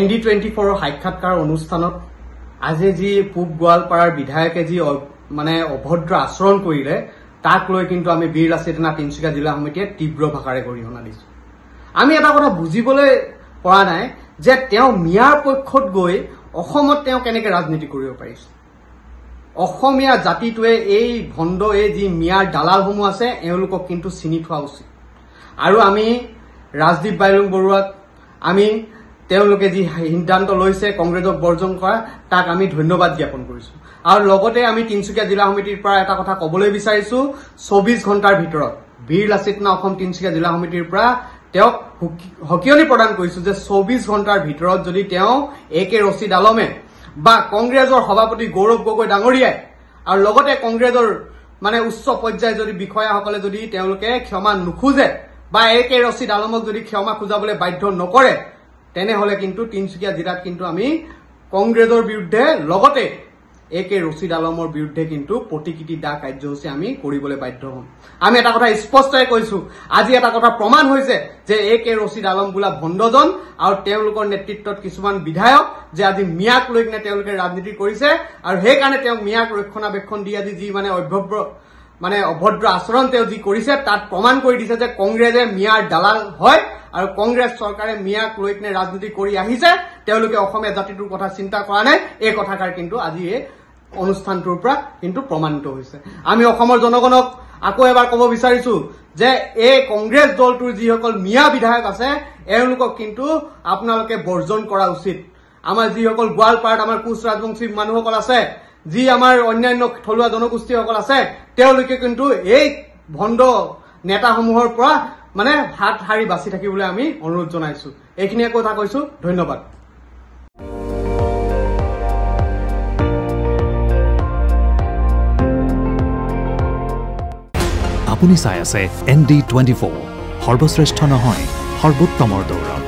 ND24 সাক্ষাৎকাৰ অনুষ্ঠানত আজি যি পূব গোৱালপাৰাৰ বিধায়কে যি মানে অভদ্ৰ আচৰণ কৰিলে তাক লৈ কিন্তু আমি বীৰ লাচিত সেনা তিনিচুকীয়া জিলা সমিতিয়ে তীব্ৰ ভাষাৰে গৰিহণা দিছো। আমি এটা কথা বুজিবলৈ পৰা নাই যে তেওঁ মিয়াৰ পক্ষত গৈ অসমত তেওঁ কেনেকৈ ৰাজনীতি কৰিব পাৰিছে। অসমীয়া জাতিটোৱে এই ভণ্ড এই যি মিয়াৰ দালালসমূহ আছে এওঁলোকক কিন্তু চিনি থোৱা উচিত। আৰু আমি ৰাজদীপ বাইলুং বৰুৱাক আমি তেওঁলোকে যি সিদ্ধান্ত লৈছে কংগ্ৰেছক বৰ্জন কৰা তাক আমি ধন্যবাদ জ্ঞাপন কৰিছো। আৰু লগতে আমি তিনিচুকীয়া জিলা সমিতিৰ পৰা এটা কথা ক'বলৈ বিচাৰিছো, 24 ঘণ্টাৰ ভিতৰত বীৰ লাচিত সেনা অসম তিনিচুকীয়া জিলা সমিতিৰ পৰা তেওঁক সকিয়নি প্ৰদান কৰিছো যে 24 ঘণ্টাৰ ভিতৰত যদি তেওঁ AK ৰছিদ আলমে বা কংগ্ৰেছৰ সভাপতি গৌৰৱ গগৈ ডাঙৰীয়াই আৰু লগতে কংগ্ৰেছৰ মানে উচ্চ পৰ্যায়ৰ যদি বিষয়াসকলে যদি তেওঁলোকে ক্ষমা নোখোজে বা AK ৰছিদ আলমক যদি ক্ষমা খোজাবলৈ বাধ্য নকৰে তেনেহলে কিন্তু তিনিচুকীয়া জিলাত কিন্তু আমি কংগ্ৰেছৰ বিৰুদ্ধে লগতে AK ৰছিদ আলমৰ বিৰুদ্ধে কিন্তু প্ৰতিকৃতি দা কাৰ্যসূচী আমি কৰিবলৈ বাধ্য হ'ম। আমি এটা কথা স্পষ্টকৈ কৈছো, আজি এটা কথা প্ৰমাণ হৈছে যে AK ৰছিদ আলম বোলা ভণ্ডজন আৰু তেওঁলোকৰ নেতৃত্বত কিছুমান বিধায়ক যে আজি মিয়াক লৈ কিনে তেওঁলোকে ৰাজনীতি কৰিছে আৰু সেইকাৰণে তেওঁ মিয়াক ৰক্ষণাবেক্ষণ দি আজি যি মানে অভদ্ৰ আচৰণ তেওঁ যি কৰিছে তাত প্ৰমাণ কৰি দিছে যে কংগ্ৰেছে মিয়াৰ দালাল হয় আৰু কংগ্ৰেছ চৰকাৰে মিয়াক লৈ কিনে ৰাজনীতি কৰি আহিছে। তেওঁলোকে অসমীয়া জাতিটোৰ কথা চিন্তা কৰা নাই। এই কথাষাৰ কিন্তু আজি এই অনুষ্ঠানটোৰ পৰা কিন্তু প্ৰমাণিত হৈছে। আমি অসমৰ জনগণক আকৌ এবাৰ ক'ব বিচাৰিছো যে এই কংগ্ৰেছ দলটোৰ যিসকল মিয়া বিধায়ক আছে এওঁলোকক কিন্তু আপোনালোকে বৰ্জন কৰা উচিত। আমাৰ যিসকল গোৱালপাৰাত আমাৰ কোচ ৰাজবংশী মানুহসকল আছে, যি আমাৰ অন্যান্য থলুৱা জনগোষ্ঠীসকল আছে তেওঁলোকে কিন্তু এই ভণ্ড নেতাসমূহৰ পৰা মানে হাত সাৰি বাচি থাকিবলৈ আমি অনুৰোধ জনাইছো। এইখিনিয়ে কথা কৈছো, ধন্যবাদ। আপুনি চাই আছে ND24, সৰ্বশ্ৰেষ্ঠ নহয় সৰ্বোত্তমৰ দৌৰ।